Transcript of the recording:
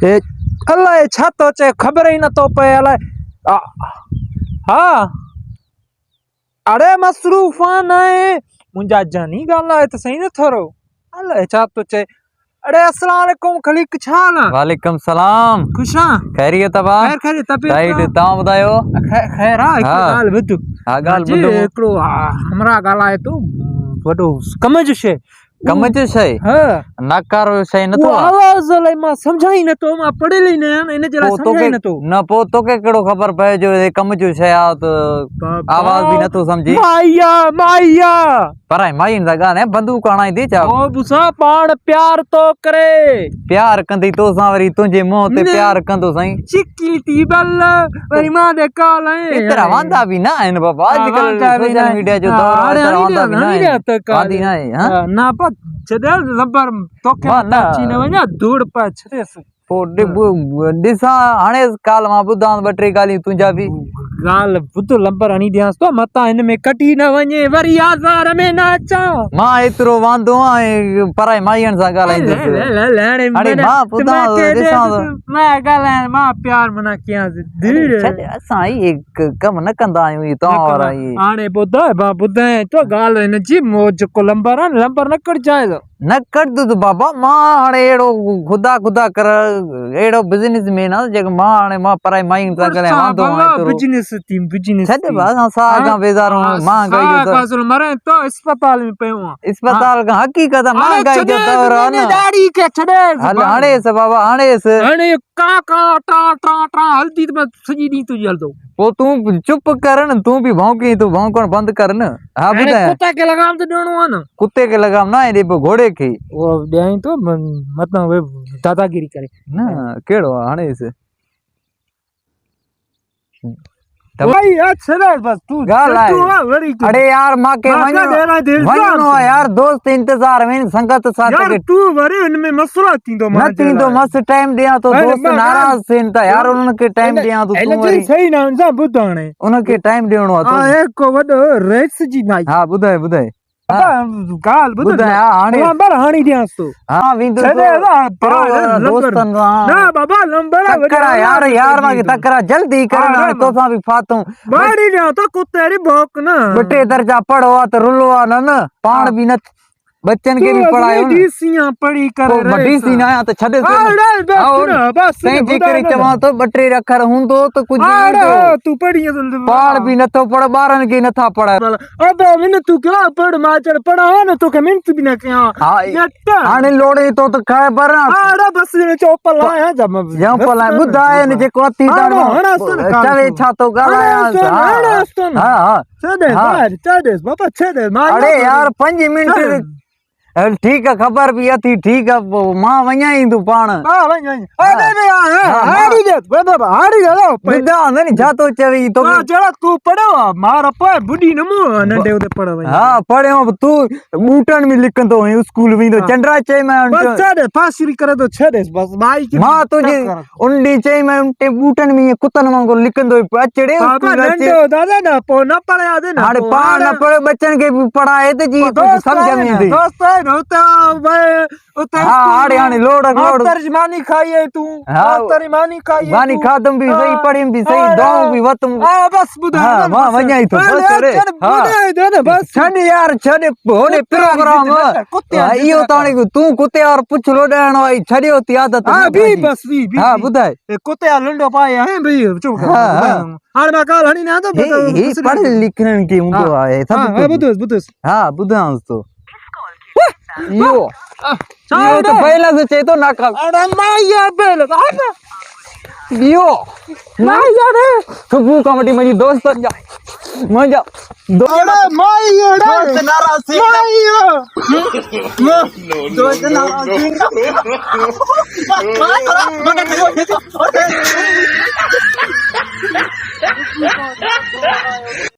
अलाए छा थो चए ख़बर ई नथो पए अलाए हा अरे मसरूफ़ न मुंहिंजा जानी ॻाल्हाए त सही नथो रहो अलाए छा थो चए अरे अस्सलाम वालेकुम खलीक छा हाल आहे वालेकुम सलाम खुश आहीं खैरियत बा खैर खैर तबियत राइट तव्हां ॿुधायो खैर आहे हिकु ॻाल्हि ॿुध हा ॻाल्हि ॿुधो हिकिड़ो हमरा ॻाल्हाए थो वॾो कम जो शइ कम जो शइ नाकारो शइ नथो आवाज़ अलाए मां सम्झाई नथो मां पढ़ियल ई न आहियां इन जे लाइ सम्झाई नथो न पोइ तोखे कहिड़ो ख़बर पए जो कम जो शइ आहे त आवाज़ बि नथो सम्झी माइया पर माइन सां ॻाल्हाए बंदूक हणाईंदी छा ओ बुसा पाण प्यार तो करे प्यार कंदी तोसां वरी तुंहिंजे मुंहं ते प्यार कंदो साईं चिकी थी बल वरी मां दे कॉल है एतिरा वांदा बि न आहिनि बाबा अॼुकल्ह सोशल मीडिया जो दौर आहे एतिरा वांदा बि न आहिनि वांदी न आहे ना पर छॾे लंबर तोखे अची न वञा धूड़ पर छॾेसि पोइ ॾिसां हाणे काल मां ॿुधां ॿ टे ॻाल्हियूं तुंहिंजा बि ॻाल्हि ॿुध लंबर हणी ॾियांसि थो मतां हिन में कढी न वञे वरी आज़ार में न अचां मां एतिरो वांदो आहियां पराए माइयुनि सां ॻाल्हायां मां प्यार मना कयांसि असां कम न कंदा आहियूं हाणे ॿुधाए तो ॻाल्हि हिनजी जेको लंबर आहे लंबर न कढजांइ न कढ बाबा मां हाणे अहिड़ो ख़ुदा ख़ुदा कर अहिड़ो बिज़नेस मैन आहे जेको मां पराई माइयुनि सां ॻाल्हायां वांदो आहियां बिजनेस छॾ असां साह खां बेज़ार महांगाई मरे तो अस्पताल में पियो आहे अस्पताल खां हक़ीक़त महांगाई जो दौर आहे न दाढ़ी खे छॾे हाणेसि बाबा हाणेसि हाणे का टा टा टा हल्दी त सॼी ॾींहुं तुंहिंजी हलंदो पोइ तूं चुप कर न तूं बि भौंकी तूं भौंकण बंदि कर न हा ॿुधाए कुत्ते खे लगाम त ॾियणो आहे न कुत्ते खे लगाम न आहे ॾिबो घोड़े खे वो ॾियाई तो मतलब दादागिरी करे न कहिड़ो आहे हाणेसि भाई छड़े बस तू अरे यार मां के वञणो आहे यार दोस्त इंतजार में संगत साथ यार तू वरी इनमें मसला थींदो न थींदो मस्त टाइम ॾियां तो दोस्त नाराज़ थियनि था यार उन्हनि खे टाइम ॾियां तो तूं वरी सही न हुन सां ॿुध हाणे उन्हनि खे टाइम ॾियणो आहे हा हिकु वॾो रेस जी भाई हा ॿुधाए ॻाल्हि ॿुधाए हाणे लंबर हाणी ॾियांसि तो हा वेंदो दोस्तनि न बाबा लंबर तकड़ा यार मां तकड़ा जल्दी कर हाणे तोसां बि फातूं बाड़ी ॾियां तो कुत्ते री भौंक न ॿ टे दर्जा पढ़ो आहे त रुलो आहे न पाण बि न बच्चन के भी पढ़ायो डीसीयां पढ़ी करे डीसी ना त छॾे बस सही जिक्र चवां तो ॿ टे अखर हूंदो त कुझु तू पढ़ी पाण बि नथो पढ़ ॿारनि खे नथा पढ़ाए अबे मिन तू क्या पढ़ माचर पढ़ा न तोखे मिनट बि न कयां हाणे लोड़े तो त खाए पर अरे बस चोपल आया जंपल आहे ॿुधाए न जेको अती चवे छा तो ॻाल्हायां हा बाबा छॾे अरे यार 5 मिनट ठीक है खबर भी अथी ठीक है मां वञाई तू पाण छा तो चवी तो तू पढ़ो मार बुढ़ी नमो नंढे उते पढ़ हाँ पढ़ियो तू बूटन में लिखंदो है स्कूल में चंद्रा चई मैं बस छॾे फांसी करे तो छॾे बस माई मां तुझे उन डी चई मैं उनटे बूटन में कुतन वांगुर लिखंदो अचड़े दादा ना पो न पढ़या दे ना हाणे पाण न पढ़े बच्चन के भी पढ़ाए त जी समझ में ईंदी हाणे लोड़ तर्जमानी खाई है तू तर्जमानी खाई मानी खादम भी सही पढ़िम भी सही दो भी वतम बस बुधा मां वञाई तो बस छड यार छड होने प्रोग्राम इयो ताणी तू कुत्ते और पुछ लोडणो आई छडियो ती आदत भी बस भी हां बुधाए कुत्ते लंडो पाए है भई चुप कर हां मैं काल हणी ना तो ही पढ़ लिखण की हुंदो आहे सब बुधस हां बुधांस तो यो तो पहला से चे तो ना कर अरे माया पहले यो माया रे कबू कमेटी मेरी दोस्त जा मजा अरे माया दोस्त नाराज दोस्त नाराज